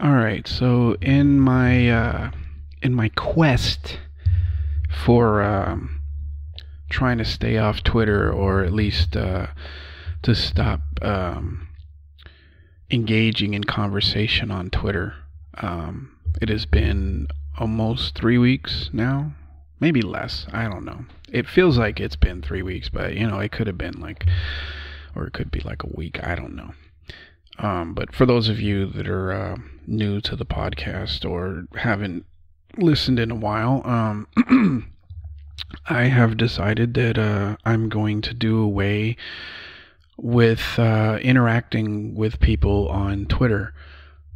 All right, so in my quest for trying to stay off Twitter, or at least to stop engaging in conversation on Twitter, it has been almost 3 weeks now, maybe less. I don't know. It feels like it's been 3 weeks, but it could have been like, or it could be like a week. I don't know. But for those of you that are new to the podcast or haven't listened in a while, I have decided that I'm going to do away with interacting with people on Twitter.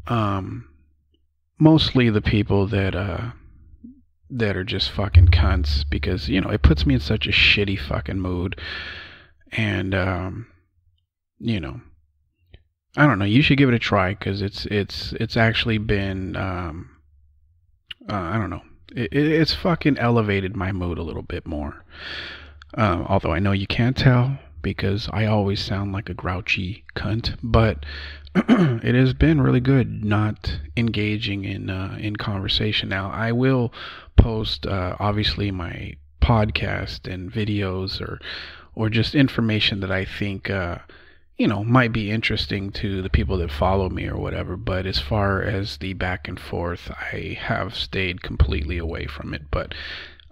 Um, Mostly the people that are just fucking cunts, because it puts me in such a shitty fucking mood, and you know I don't know. You should give it a try, because it's actually been I don't know. It's fucking elevated my mood a little bit more. Although I know you can't tell, because I always sound like a grouchy cunt, but it has been really good not engaging in conversation. Now I will post obviously my podcast and videos, or just information that I think might be interesting to the people that follow me or whatever. But as far as the back and forth, I have stayed completely away from it. But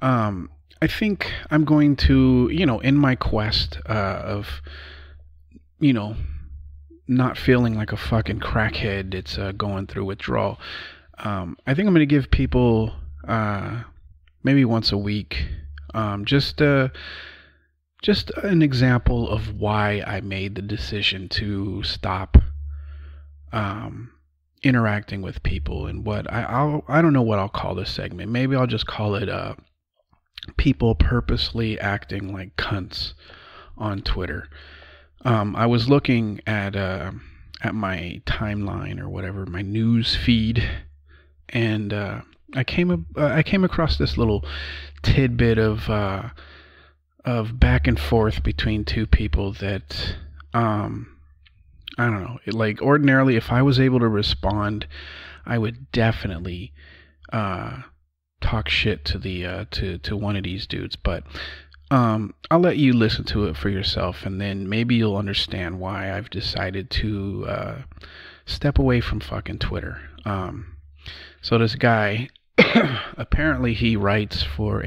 I think I'm going to, in my quest of, you know, not feeling like a fucking crackhead that's going through withdrawal, I think I'm going to give people maybe once a week, just an example of why I made the decision to stop interacting with people, and what I don't know what I'll call this segment. Maybe I'll just call it people purposely acting like cunts on Twitter. I was looking at my timeline, or whatever, my news feed, and I came across this little tidbit of back and forth between two people that I don't know. Like, ordinarily, if I was able to respond, I would definitely talk shit to the to one of these dudes. But I'll let you listen to it for yourself, and then maybe you'll understand why I've decided to step away from fucking Twitter. So this guy, apparently he writes for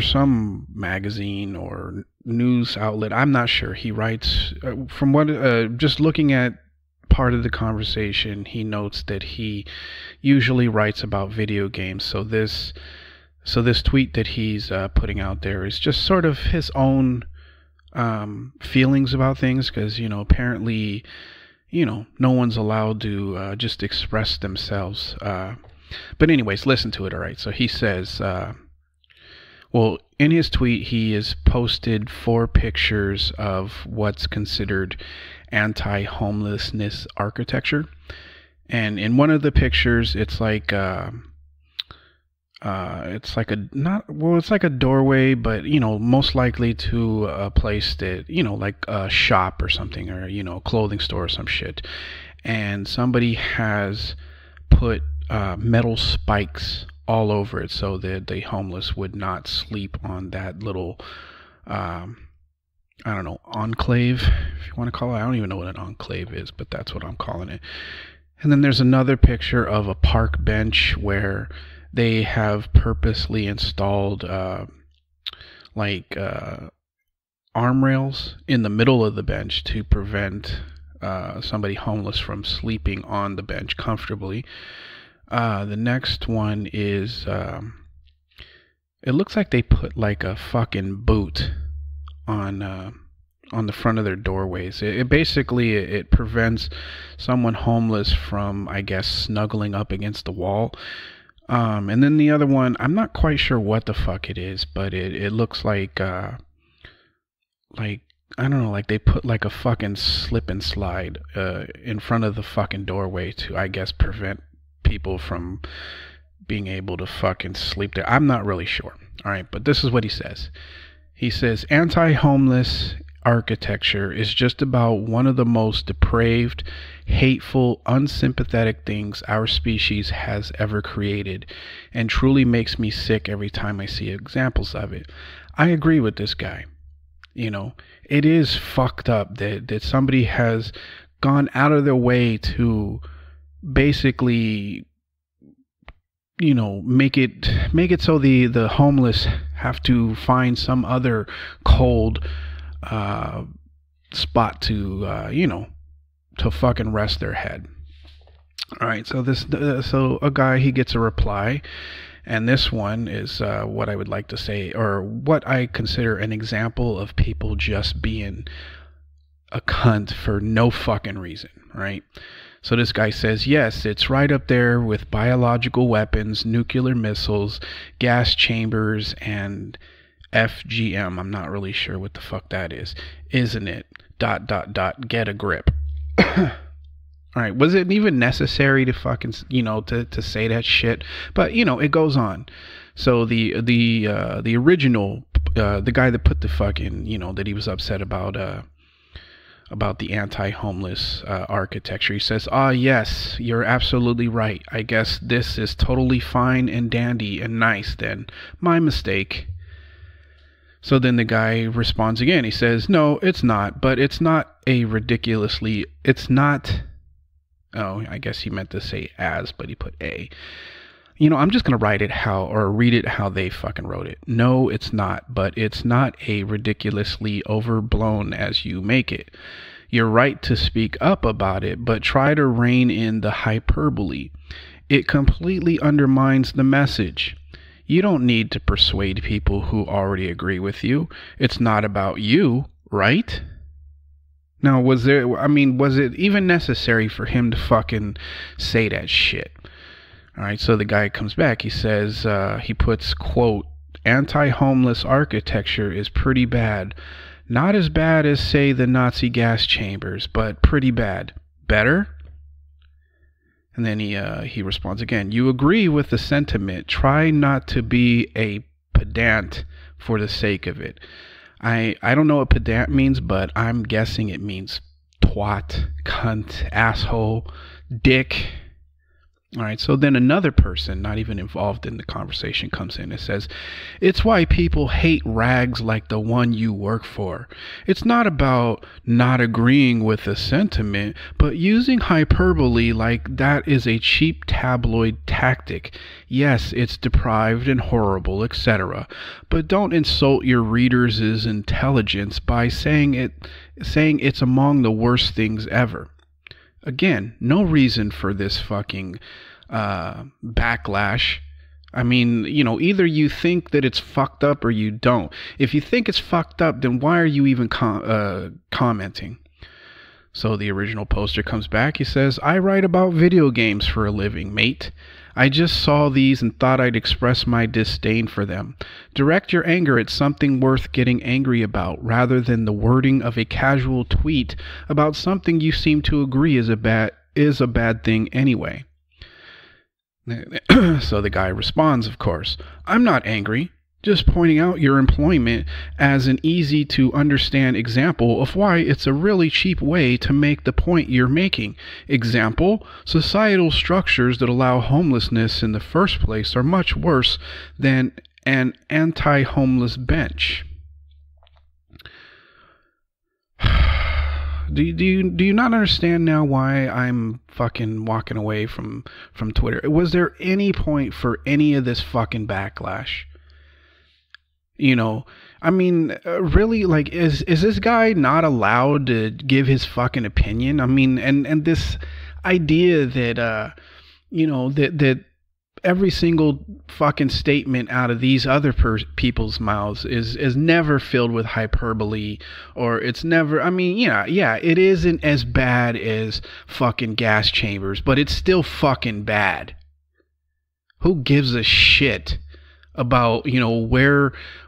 some magazine or news outlet. I'm not sure. He writes, from what, just looking at part of the conversation, he notes that he usually writes about video games. So this tweet that he's putting out there is just sort of his own feelings about things, because apparently no one's allowed to just express themselves. But anyways, listen to it. All right. So he says, well, in his tweet, he has posted 4 pictures of what's considered anti-homelessness architecture. And in one of the pictures, it's like it's like a doorway, but most likely to a place that, like a shop or something, or a clothing store or some shit. And somebody has put metal spikes all over it, so that the homeless would not sleep on that little I don't know, enclave, if you want to call it. I don't even know what an enclave is, but that's what I'm calling it. And then there's another picture of a park bench where they have purposely installed arm rails in the middle of the bench to prevent somebody homeless from sleeping on the bench comfortably. The next one is, it looks like they put like a fucking boot on the front of their doorways. It basically it prevents someone homeless from, I guess, snuggling up against the wall. And then the other one, I'm not quite sure what the fuck it is, but it looks like I don't know, like they put like a fucking slip and slide in front of the fucking doorway to, I guess, prevent people from being able to fucking sleep there. I'm not really sure. All right, but this is what he says. He says, anti-homeless architecture is just about one of the most depraved, hateful, unsympathetic things our species has ever created, and truly makes me sick every time I see examples of it. I agree with this guy. It is fucked up that somebody has gone out of their way to basically make it so the homeless have to find some other cold spot to fucking rest their head. All right, so so a guy, he gets a reply, and this one is what I would like to say, or what I consider an example of people just being a cunt for no fucking reason, right? So this guy says, yes, it's right up there with biological weapons, nuclear missiles, gas chambers, and FGM. I'm not really sure what the fuck that is. Isn't it? ... Get a grip. All right. Was it even necessary to fucking, to say that shit? But, it goes on. So the original, the guy that put the fucking, that he was upset about the anti-homeless architecture. He says, yes, you're absolutely right. I guess this is totally fine and dandy and nice then. My mistake. So then the guy responds again. He says, no, it's not, but it's not oh, I guess he meant to say as, but he put a. I'm just going to read it how they fucking wrote it. No, it's not, but it's not a ridiculously overblown as you make it. You're right to speak up about it, but try to rein in the hyperbole. It completely undermines the message. You don't need to persuade people who already agree with you. It's not about you, right? Now, was it even necessary for him to fucking say that shit? All right, so the guy comes back. He says, he puts, quote, anti-homeless architecture is pretty bad. Not as bad as, say, the Nazi gas chambers, but pretty bad. Better? And then he responds again. You agree with the sentiment. Try not to be a pedant for the sake of it. I don't know what pedant means, but I'm guessing it means twat, cunt, asshole, dick. All right, so then another person, not even involved in the conversation, comes in and says, it's why people hate rags like the one you work for. It's not about not agreeing with the sentiment, but using hyperbole like that is a cheap tabloid tactic. Yes, it's deprived and horrible, etc. But don't insult your readers' intelligence by saying it's among the worst things ever. Again, no reason for this fucking backlash. I mean, either you think that it's fucked up or you don't. If you think it's fucked up, then why are you even commenting? So the original poster comes back. He says, I write about video games for a living, mate. I just saw these and thought I'd express my disdain for them. Direct your anger at something worth getting angry about, rather than the wording of a casual tweet about something you seem to agree is a bad thing anyway. So the guy responds, of course, I'm not angry. Just pointing out your employment as an easy to understand example of why it's a really cheap way to make the point you're making. Example, societal structures that allow homelessness in the first place are much worse than an anti-homeless bench. Do you not understand now why I'm fucking walking away from Twitter? Was there any point for any of this fucking backlash? I mean, really, like, is this guy not allowed to give his fucking opinion? I mean, and this idea that, that every single fucking statement out of these other people's mouths is never filled with hyperbole, or it's never, I mean, yeah, it isn't as bad as fucking gas chambers, but it's still fucking bad. Who gives a shit about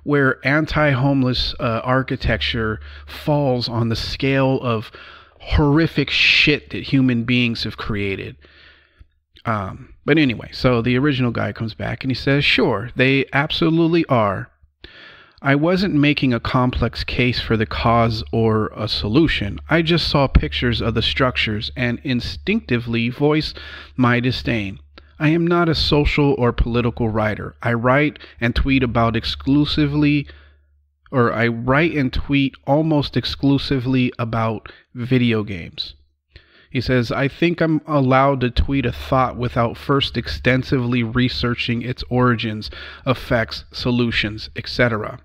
where anti-homeless architecture falls on the scale of horrific shit that human beings have created? But anyway, so the original guy comes back and he says, sure, they absolutely are. I wasn't making a complex case for the cause or a solution. I just saw pictures of the structures and instinctively voiced my disdain. I am not a social or political writer. I write and tweet almost exclusively about video games. He says, I think I'm allowed to tweet a thought without first extensively researching its origins, effects, solutions, etc.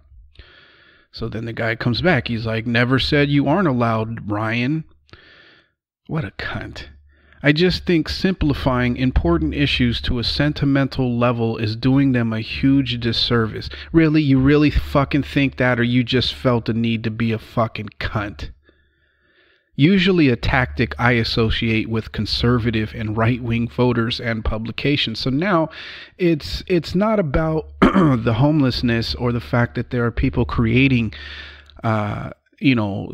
So then the guy comes back. He's like, never said you aren't allowed, Ryan. What a cunt. I just think simplifying important issues to a sentimental level is doing them a huge disservice. Really? You really fucking think that, or you just felt the need to be a fucking cunt? Usually a tactic I associate with conservative and right-wing voters and publications. So now it's not about the homelessness or the fact that there are people creating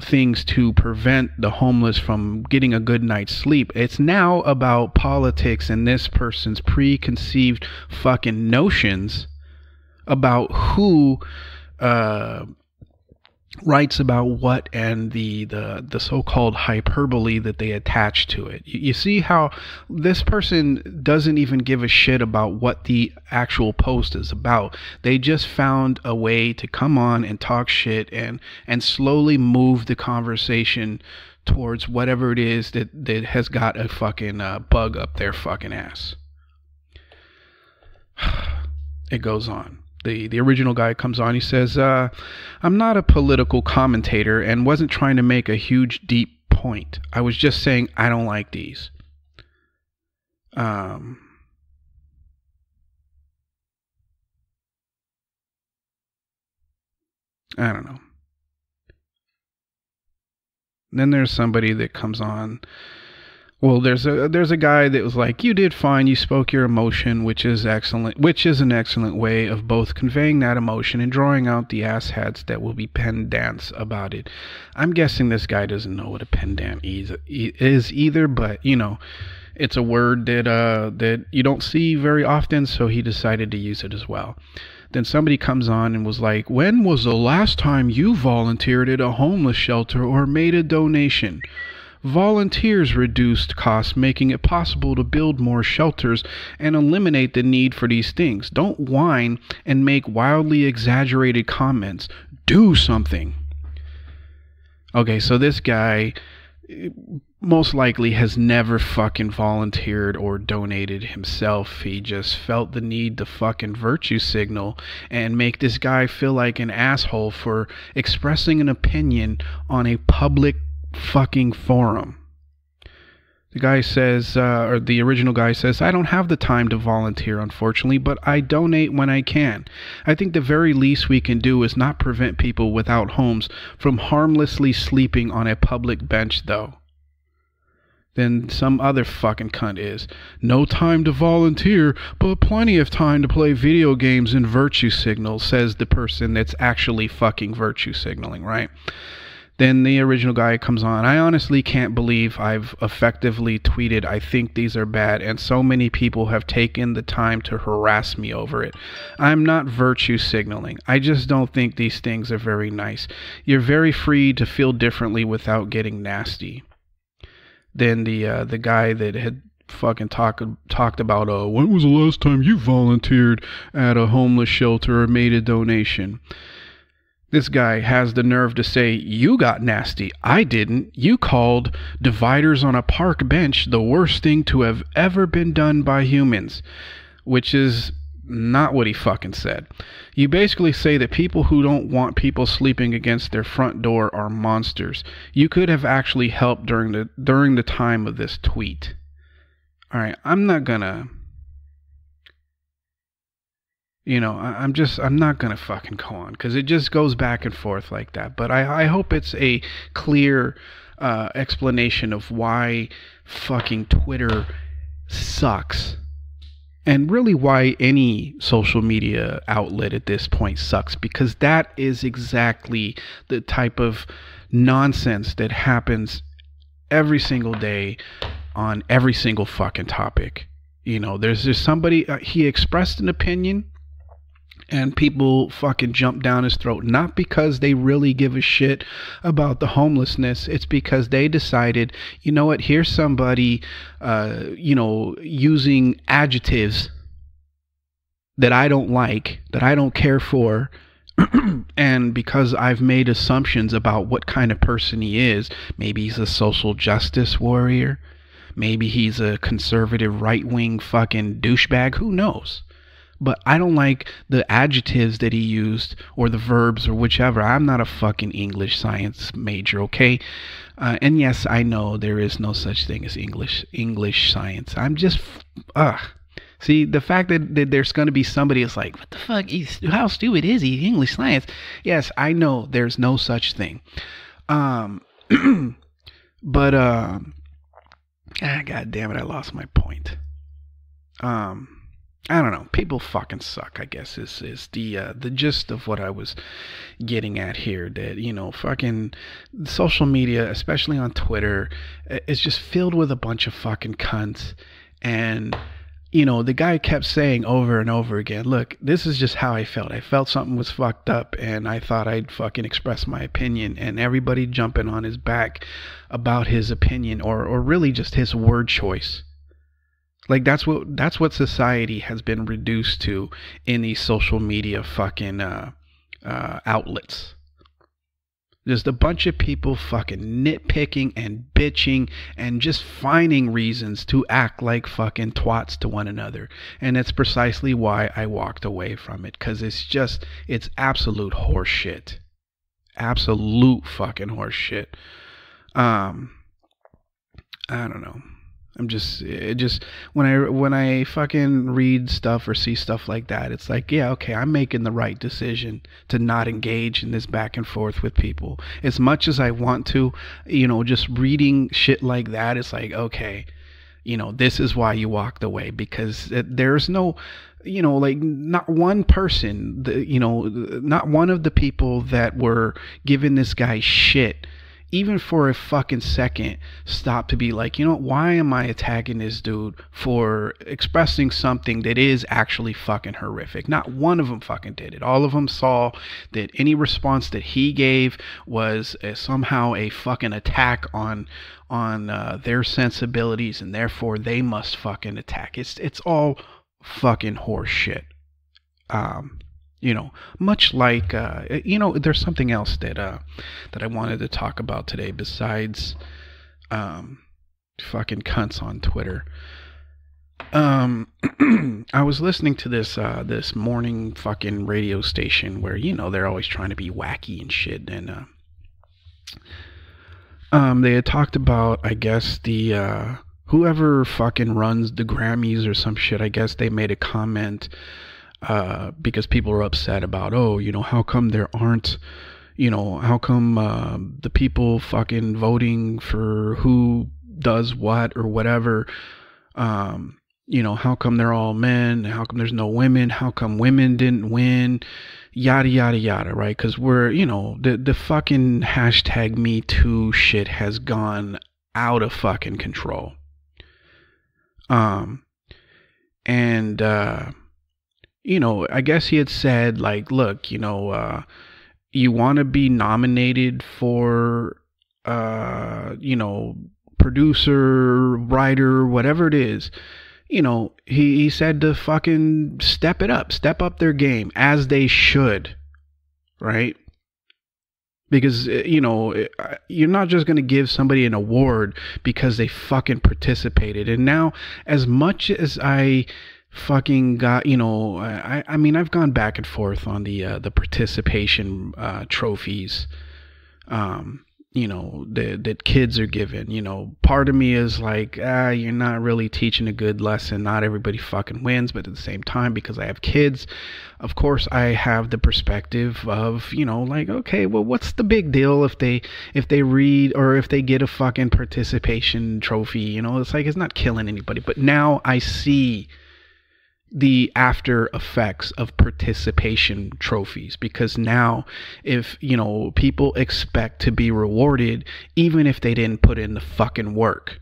things to prevent the homeless from getting a good night's sleep. It's now about politics and this person's preconceived fucking notions about who writes about what and the so-called hyperbole that they attach to it. You see how this person doesn't even give a shit about what the actual post is about. They just found a way to come on and talk shit and slowly move the conversation towards whatever it is that has got a fucking bug up their fucking ass. It goes on. The original guy comes on. He says, I'm not a political commentator and wasn't trying to make a huge, deep point. I was just saying I don't like these. I don't know. Then there's somebody that comes on. Well, there's a guy that was like, you did fine, you spoke your emotion, which is excellent, which is an excellent way of both conveying that emotion and drawing out the asshats that will be pedants about it. I'm guessing this guy doesn't know what a pedant is either, but it's a word that you don't see very often, so he decided to use it as well. Then somebody comes on and was like, when was the last time you volunteered at a homeless shelter or made a donation? Volunteers reduced costs, making it possible to build more shelters and eliminate the need for these things. Don't whine and make wildly exaggerated comments. Do something. Okay, so this guy most likely has never fucking volunteered or donated himself. He just felt the need to fucking virtue signal and make this guy feel like an asshole for expressing an opinion on a public fucking forum. The guy says, or the original guy says, I don't have the time to volunteer, unfortunately, but I donate when I can. I think the very least we can do is not prevent people without homes from harmlessly sleeping on a public bench, though. Then some other fucking cunt is, no time to volunteer, but plenty of time to play video games and virtue signal, says the person that's actually fucking virtue signaling, right? Then the original guy comes on. I honestly can't believe I've effectively tweeted, I think these are bad, and so many people have taken the time to harass me over it. I'm not virtue signaling. I just don't think these things are very nice. You're very free to feel differently without getting nasty. Then the guy that had fucking talked about, when was the last time you volunteered at a homeless shelter or made a donation? This guy has the nerve to say, you got nasty. I didn't. You called dividers on a park bench the worst thing to have ever been done by humans, which is not what he fucking said. You basically say that people who don't want people sleeping against their front door are monsters. You could have actually helped during the time of this tweet. All right, I'm not gonna... I'm not going to fucking go on because it just goes back and forth like that. But I hope it's a clear explanation of why fucking Twitter sucks. And really why any social media outlet at this point sucks. Because that is exactly the type of nonsense that happens every single day on every single fucking topic. There's somebody, he expressed an opinion. And people fucking jump down his throat, not because they really give a shit about the homelessness. It's because they decided, you know what, here's somebody, using adjectives that I don't like, that I don't care for. And because I've made assumptions about what kind of person he is, maybe he's a social justice warrior, maybe he's a conservative right-wing fucking douchebag, who knows? But I don't like the adjectives that he used, or the verbs, or whichever. I'm not a fucking English science major, okay? And yes, I know there is no such thing as English science. I'm just, See, the fact that there's going to be somebody that's like, what the fuck? How stupid is he? English science. Yes, I know there's no such thing. But, God damn it, I lost my point. I don't know. People fucking suck, I guess, is the gist of what I was getting at here. That, fucking social media, especially on Twitter, is just filled with a bunch of fucking cunts. And the guy kept saying over and over again, look, this is just how I felt. I felt something was fucked up, and I thought I'd fucking express my opinion. And everybody jumping on his back about his opinion, or really just his word choice. Like, that's what society has been reduced to in these social media fucking outlets. Just a bunch of people fucking nitpicking and bitching and just finding reasons to act like fucking twats to one another. And that's precisely why I walked away from it. Because it's absolute horse shit. Absolute fucking horse shit. I don't know. When I fucking read stuff or see stuff like that, it's like, yeah, okay, I'm making the right decision to not engage in this back and forth with people. As much as I want to, just reading shit like that, it's like, okay, this is why you walked away, because there's no, not one person, not one of the people that were giving this guy shit, even for a fucking second, stop to be like, why am I attacking this dude for expressing something that is actually fucking horrific? Not one of them fucking did it. All of them saw that any response that he gave was somehow a fucking attack on their sensibilities, and therefore they must fucking attack. It's all fucking horse shit. Much like, there's something else that I wanted to talk about today besides fucking cunts on Twitter. I was listening to this morning fucking radio station where, they're always trying to be wacky and shit. And they had talked about, I guess, the whoever fucking runs the Grammys or some shit. I guess they made a comment because people are upset about, how come there aren't, how come the people fucking voting for who does what or whatever, how come they're all men, how come there's no women, how come women didn't win, yada yada yada, right? Because we're, the fucking hashtag Me Too shit has gone out of fucking control. I guess he had said, like, look, you want to be nominated for, producer, writer, whatever it is. He said to fucking step up their game, as they should, right? Because, you're not just going to give somebody an award because they fucking participated. And now, as much as I fucking got, I mean, I've gone back and forth on the participation trophies, that kids are given. Part of me is like, you're not really teaching a good lesson. Not everybody fucking wins. But at the same time, because I have kids, of course I have the perspective of, like, okay, well, what's the big deal if they read, or if they get a fucking participation trophy? It's like, it's not killing anybody. But now I see the after effects of participation trophies, because now, if people expect to be rewarded even if they didn't put in the fucking work.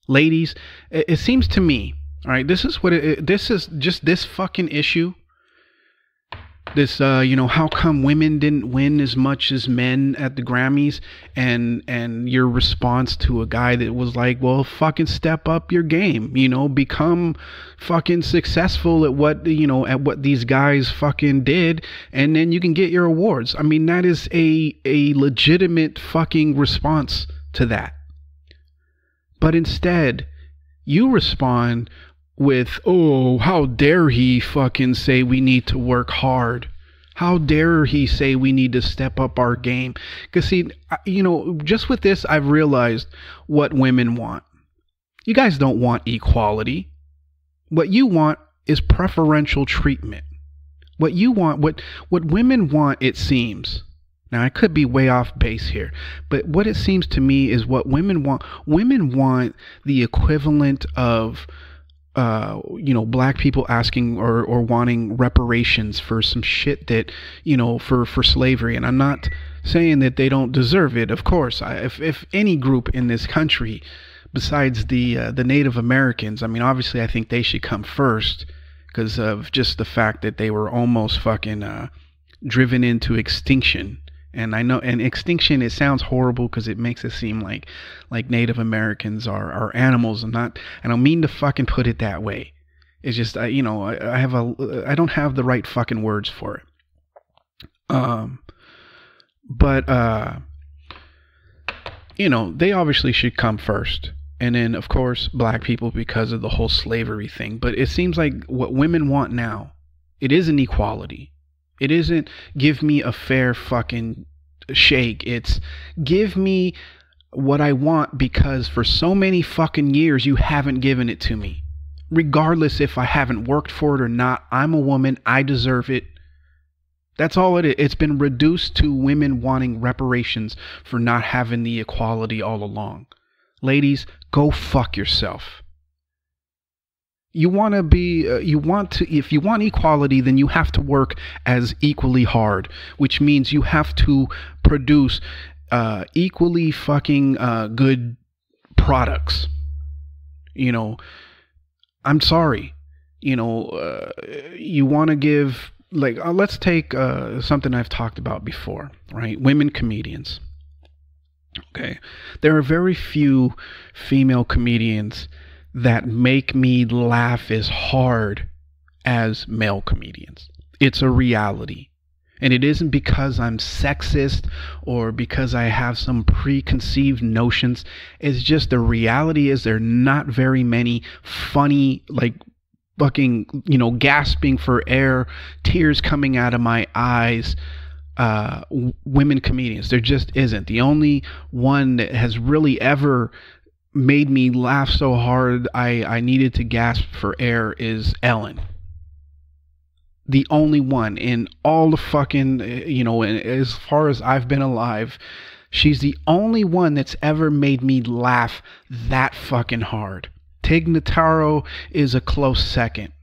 Ladies, it seems to me, all right, this is just this fucking issue this how come women didn't win as much as men at the Grammys, and your response to a guy that was like, well, fucking step up your game, become fucking successful at what these guys fucking did, and then you can get your awards. I mean, that is a legitimate fucking response to that. But instead, you respond with, oh, how dare he fucking say we need to work hard? How dare he say we need to step up our game? Because, see, just with this, I've realized what women want. You guys don't want equality. What you want is preferential treatment. What you want, what women want, it seems. Now, I could be way off base here, but what it seems to me is what women want. Women want the equivalent of black people asking or wanting reparations for some shit that, for slavery. And I'm not saying that they don't deserve it. Of course, if any group in this country besides the Native Americans, I mean, obviously I think they should come first because of just the fact that they were almost fucking driven into extinction. And I know, and extinction, it sounds horrible because it makes it seem like Native Americans are animals, and I don't mean to fucking put it that way. It's just, I don't have the right fucking words for it. They obviously should come first. And then, of course, black people because of the whole slavery thing. But it seems like what women want now, it isn't equality. It isn't give me a fair fucking shake. It's give me what I want because for so many fucking years you haven't given it to me. Regardless if I haven't worked for it or not, I'm a woman. I deserve it. That's all it is. It's been reduced to women wanting reparations for not having the equality all along. Ladies, go fuck yourself. If you want equality, then you have to work as equally hard, which means you have to produce equally fucking good products. I'm sorry. You want to give, let's take something I've talked about before, right? Women comedians. Okay. There are very few female comedians that make me laugh as hard as male comedians. It's a reality. And it isn't because I'm sexist or because I have some preconceived notions. It's just the reality is there are not very many funny, fucking, gasping for air, tears coming out of my eyes, women comedians. There just isn't. The only one that has really ever made me laugh so hard I needed to gasp for air is Ellen. The only one in all the fucking, as far as I've been alive, she's the only one that's ever made me laugh that fucking hard. Tig Notaro is a close second.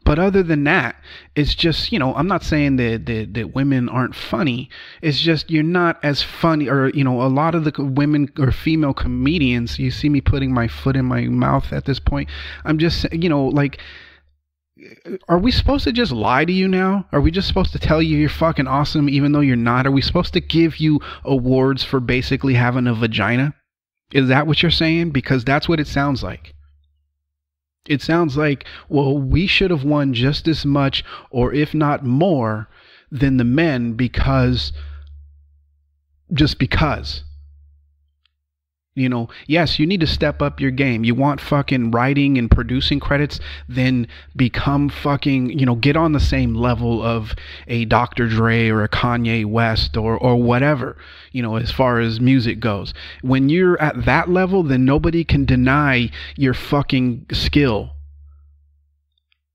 But other than that, it's just, I'm not saying that women aren't funny. It's just you're not as funny, or, a lot of the women or female comedians, you see me putting my foot in my mouth at this point. I'm just, are we supposed to just lie to you now? Are we just supposed to tell you you're fucking awesome even though you're not? Are we supposed to give you awards for basically having a vagina? Is that what you're saying? Because that's what it sounds like. It sounds like, well, we should have won just as much, or if not more, than the men because. Yes, you need to step up your game. You want fucking writing and producing credits, then become fucking, get on the same level of a Dr. Dre or a Kanye West or whatever, as far as music goes. When you're at that level, then nobody can deny your fucking skill.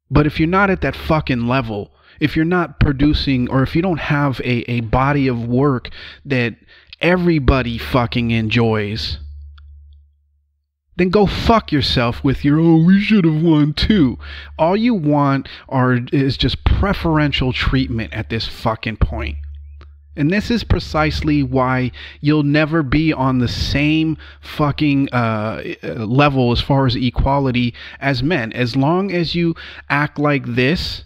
But if you're not at that fucking level, if you're not producing, or if you don't have a body of work that everybody fucking enjoys, then go fuck yourself with your, oh, we should have won too. All you want is just preferential treatment at this fucking point. And this is precisely why you'll never be on the same fucking level as far as equality as men. As long as you act like this,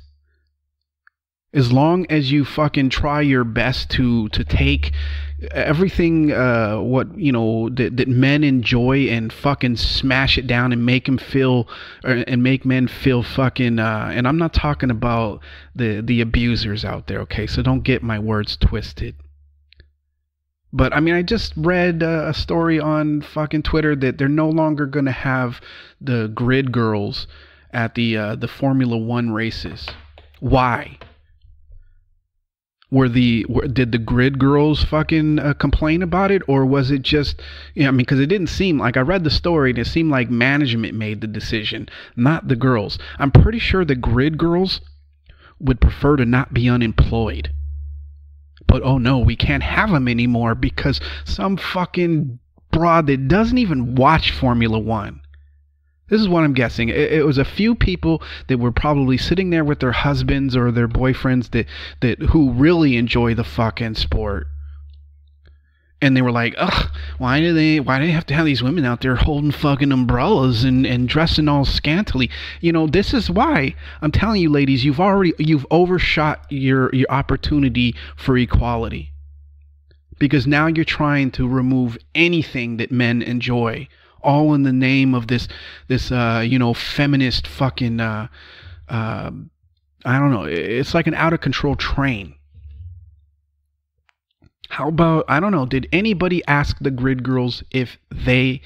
As long as you fucking try your best to take everything what that men enjoy and fucking smash it down and make them feel and make men feel fucking and I'm not talking about the abusers out there, okay? So don't get my words twisted. But I mean, I just read a story on fucking Twitter that they're no longer going to have the grid girls at the Formula One races. Why? Did the grid girls fucking complain about it, or was it just, I mean, because it didn't seem like, I read the story and it seemed like management made the decision, not the girls. I'm pretty sure the grid girls would prefer to not be unemployed. But oh no, we can't have them anymore because some fucking broad that doesn't even watch Formula One. This is what I'm guessing. It was a few people that were probably sitting there with their husbands or their boyfriends that who really enjoy the fucking sport. And they were like, ugh, why do they have to have these women out there holding fucking umbrellas and dressing all scantily? This is why I'm telling you, ladies, you've overshot your opportunity for equality. Because now you're trying to remove anything that men enjoy, all in the name of this feminist fucking I don't know. It's like an out of control train. How about, I don't know, did anybody ask the grid girls if they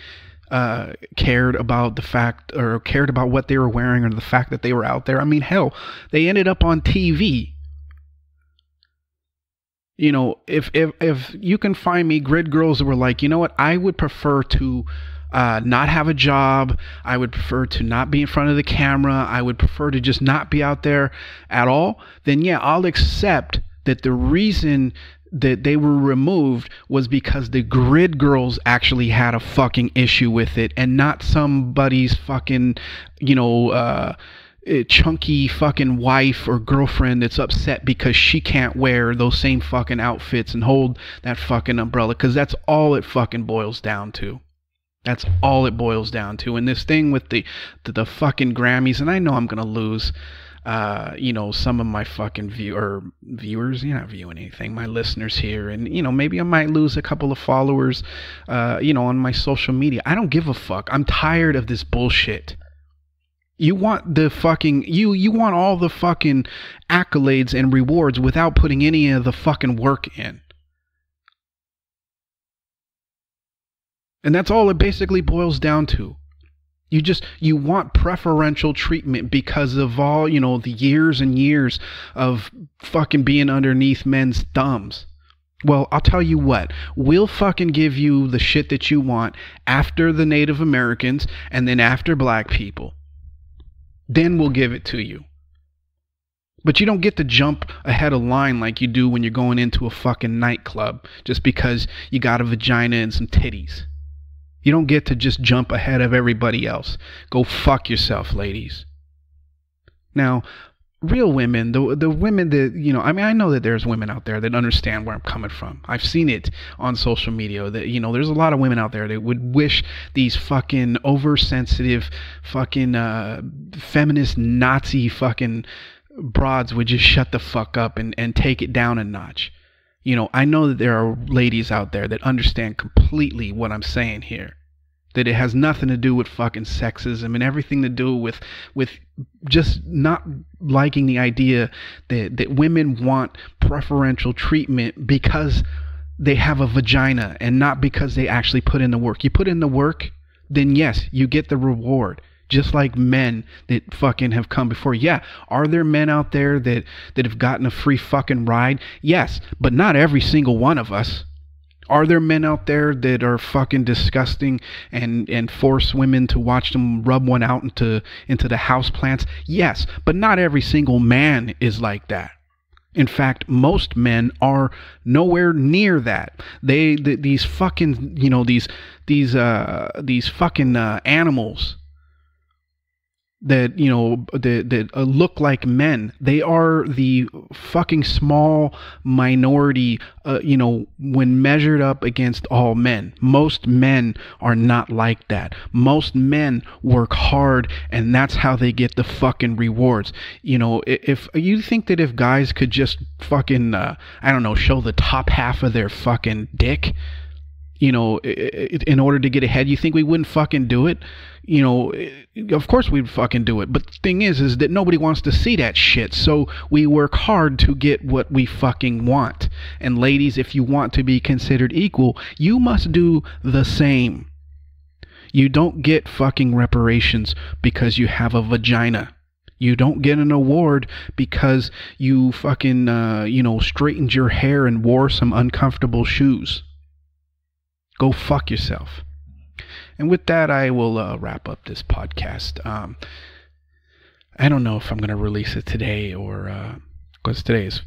cared about the fact, or cared about what they were wearing, or the fact that they were out there? I mean, hell, they ended up on TV. If you can find me grid girls that were like, you know what, I would prefer to not have a job. I would prefer to not be in front of the camera. I would prefer to just not be out there at all. Then yeah, I'll accept that the reason that they were removed was because the grid girls actually had a fucking issue with it, and not somebody's fucking, chunky fucking wife or girlfriend that's upset because she can't wear those same fucking outfits and hold that fucking umbrella, because that's all it fucking boils down to. That's all it boils down to. And this thing with the fucking Grammys, and I know I'm gonna lose some of my fucking viewers, you're not viewing anything, my listeners here, and maybe I might lose a couple of followers on my social media. I don't give a fuck. I'm tired of this bullshit. You want the fucking you want all the fucking accolades and rewards without putting any of the fucking work in. And that's all it basically boils down to. You want preferential treatment because of all, the years and years of fucking being underneath men's thumbs. Well, I'll tell you what, we'll fucking give you the shit that you want after the Native Americans and then after black people. Then we'll give it to you. But you don't get to jump ahead of line like you do when you're going into a fucking nightclub just because you got a vagina and some titties. You don't get to just jump ahead of everybody else. Go fuck yourself, ladies. Now, real women, the women that, I know that there's women out there that understand where I'm coming from. I've seen it on social media that, there's a lot of women out there that would wish these fucking oversensitive fucking feminist Nazi fucking broads would just shut the fuck up and take it down a notch. I know that there are ladies out there that understand completely what I'm saying here. That it has nothing to do with fucking sexism and everything to do with just not liking the idea that women want preferential treatment because they have a vagina and not because they actually put in the work. You put in the work, then yes, you get the reward. Just like men that fucking have come before. Yeah, are there men out there that have gotten a free fucking ride? Yes, but not every single one of us. Are there men out there that are fucking disgusting and force women to watch them rub one out into the house plants? Yes, but not every single man is like that. In fact, most men are nowhere near that. These fucking these fucking animals that, you know, that look like men. They are the fucking small minority, you know, when measured up against all men. Most men are not like that. Most men work hard, and that's how they get the fucking rewards. You know, if you think that if guys could just fucking, I don't know, show the top half of their fucking dick, you know, in order to get ahead, you think we wouldn't fucking do it? You know, of course we'd fucking do it. But the thing is that nobody wants to see that shit. So we work hard to get what we fucking want. And ladies, if you want to be considered equal, you must do the same. You don't get fucking reparations because you have a vagina. You don't get an award because you fucking, you know, straightened your hair and wore some uncomfortable shoes. Go fuck yourself. And with that, I will wrap up this podcast. I don't know if I'm going to release it today or, because today is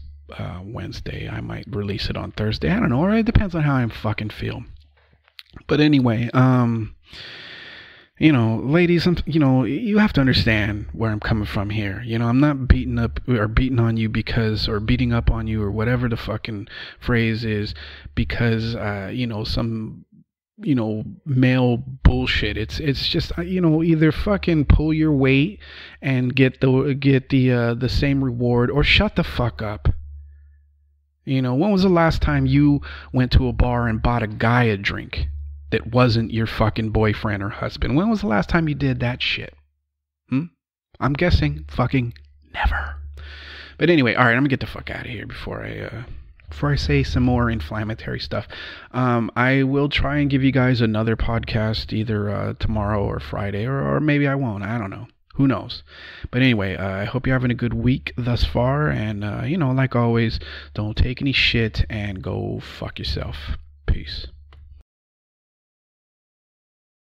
Wednesday. I might release it on Thursday. I don't know. Or it depends on how I fucking feel. But anyway, you know, ladies, you know, you have to understand where I'm coming from here. You know, I'm not beating up or beating on you because, or beating up on you or whatever the fucking phrase is because, you know, some, you know, male bullshit. It's just, you know, either fucking pull your weight and get the same reward, or shut the fuck up. You know, when was the last time you went to a bar and bought a guy a drink that wasn't your fucking boyfriend or husband? When was the last time you did that shit? I'm guessing fucking never. But anyway, all right, I'm gonna get the fuck out of here before I say some more inflammatory stuff. I will try and give you guys another podcast either tomorrow or Friday, or maybe I won't. I don't know. Who knows? But anyway, I hope you're having a good week thus far. And, you know, like always, don't take any shit and go fuck yourself. Peace.